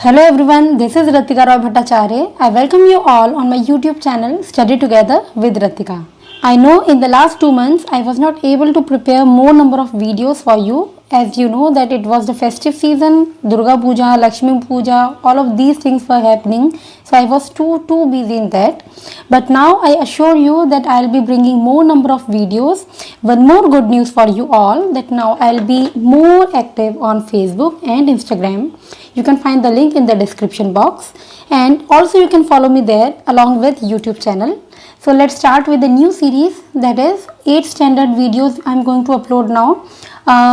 Hello everyone, this is Ratika Roy Bhattacharya. I welcome you all on my YouTube channel Study Together with Ratika. I know in the last 2 months I was not able to prepare more number of videos for you, as you know that it was the festive season, Durga Puja, Lakshmi Puja, all of these things were happening, so I was too busy in that. But now I assure you that I will be bringing more number of videos. One more good news for you all, that now I will be more active on Facebook and Instagram. You can find the link in the description box, and also you can follow me there along with YouTube channel. So let's start with the new series, that is 8 standard videos I am going to upload now.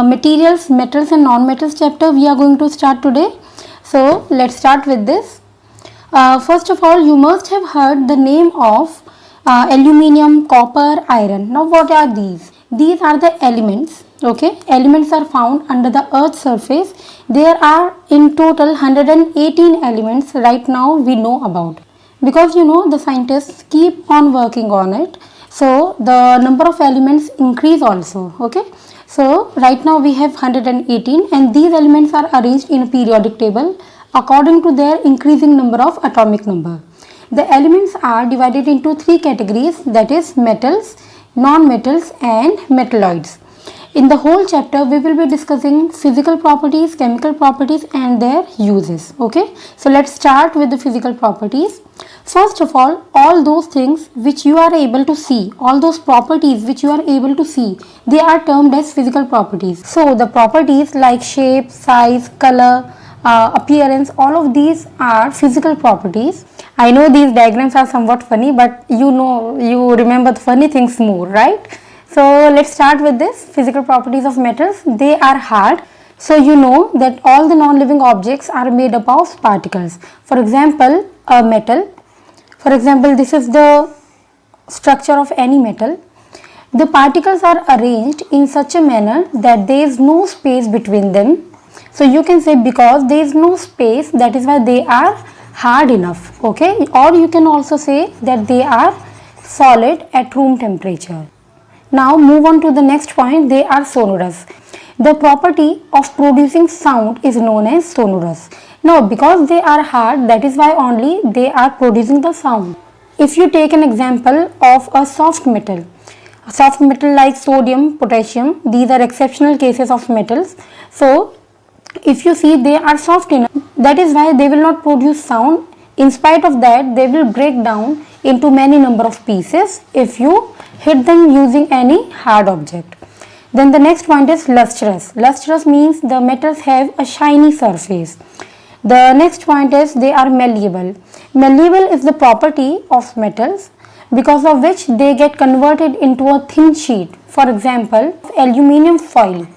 Materials, metals and non-metals chapter we are going to start today. So let's start with this. First of all, you must have heard the name of aluminium, copper, iron. Now what are these? These are the elements. Okay, elements are found under the earth's surface. There are in total 118 elements right now we know about, because you know the scientists keep on working on it, so the number of elements increase also. Okay, so right now we have 118 and these elements are arranged in a periodic table according to their increasing number of atomic number. The elements are divided into 3 categories, that is metals, non-metals and metalloids. In the whole chapter we will be discussing physical properties, chemical properties and their uses. Okay, so let's start with the physical properties. First of all those things which you are able to see, all those properties which you are able to see, they are termed as physical properties. So the properties like shape, size, color, appearance, all of these are physical properties. I know these diagrams are somewhat funny, but you remember the funny things more, right? So let's start with this physical properties of metals. They are hard. So you know that all the non-living objects are made up of particles. For example, a metal. For example, this is the structure of any metal. The particles are arranged in such a manner that there is no space between them. So you can say because there is no space, that is why they are hard enough. Okay, or you can also say that they are solid at room temperature. Now move on to the next point, they are sonorous. The property of producing sound is known as sonorous. Now because they are hard, that is why only they are producing the sound. If you take an example of a soft metal like sodium, potassium, these are exceptional cases of metals. So if you see they are soft enough, that is why they will not produce sound. In spite of that, they will break down into many number of pieces if you hit them using any hard object. Then the next point is lustrous. Lustrous means the metals have a shiny surface. The next point is they are malleable. Malleable is the property of metals because of which they get converted into a thin sheet. For example, aluminium foil.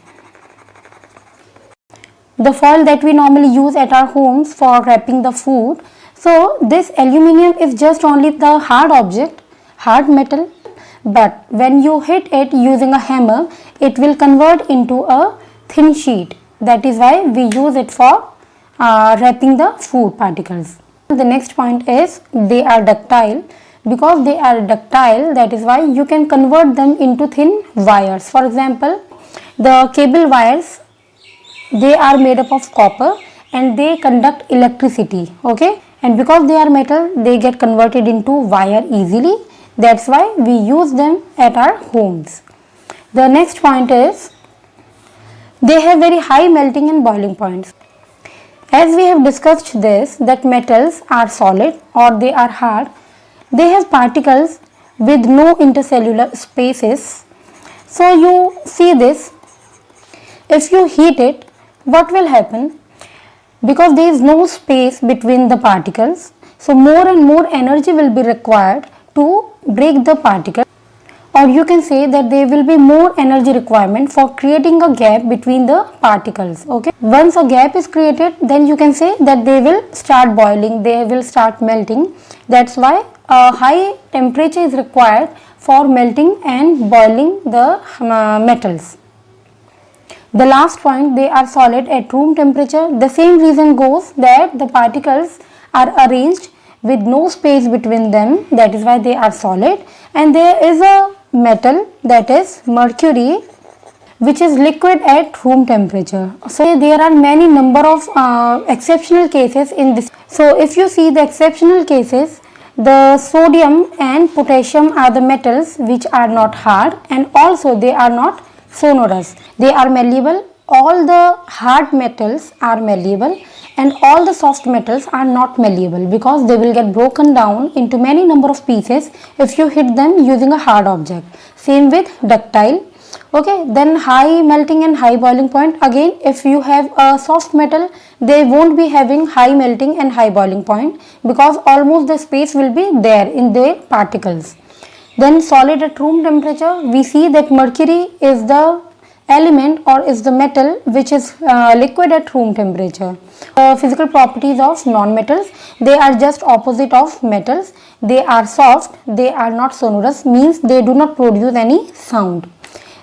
The foil that we normally use at our homes for wrapping the food. So this aluminium is just only the hard object, hard metal, but when you hit it using a hammer, it will convert into a thin sheet. That is why we use it for wrapping the food particles. The next point is they are ductile. Because they are ductile, that is why you can convert them into thin wires. For example, the cable wires, they are made up of copper and they conduct electricity. Okay, and because they are metal, they get converted into wire easily. That's why we use them at our homes. The next point is they have very high melting and boiling points. As we have discussed this, that metals are solid or they are hard. They have particles with no intercellular spaces. So you see this, if you heat it, what will happen? Because there is no space between the particles, so more and more energy will be required to break the particle, or you can say that there will be more energy requirement for creating a gap between the particles. Okay, once a gap is created, then you can say that they will start boiling, they will start melting. That's why a high temperature is required for melting and boiling the metals. The last point, they are solid at room temperature. The same reason goes that the particles are arranged with no space between them, that is why they are solid. And there is a metal, that is mercury. which is liquid at room temperature. So there are many number of exceptional cases in this. So if you see the exceptional cases, the sodium and potassium are the metals which are not hard, and also they are not sonorous. They are malleable. All the hard metals are malleable and all the soft metals are not malleable, because they will get broken down into many number of pieces if you hit them using a hard object. Same with ductile. Okay, then high melting and high boiling point. Again, if you have a soft metal, they won't be having high melting and high boiling point, because almost the space will be there in their particles. Then solid at room temperature, we see that mercury is the element or is the metal which is liquid at room temperature. Physical properties of non-metals, they are just opposite of metals. They are soft, they are not sonorous, means they do not produce any sound.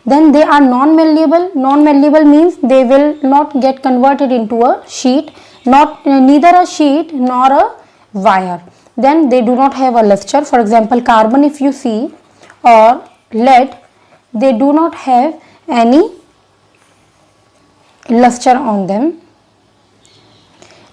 Then they are non-malleable. Non-malleable means they will not get converted into a sheet, neither a sheet nor a wire. Then they do not have a luster. For example, carbon if you see, or lead, they do not have any luster on them.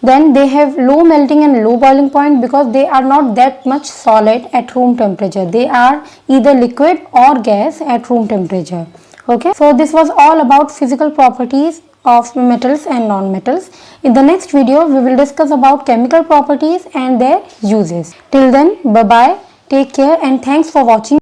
Then they have low melting and low boiling point, because they are not that much solid at room temperature. They are either liquid or gas at room temperature. Okay, so this was all about physical properties of metals and non-metals. In the next video, we will discuss about chemical properties and their uses. Till then, bye bye, take care, and thanks for watching.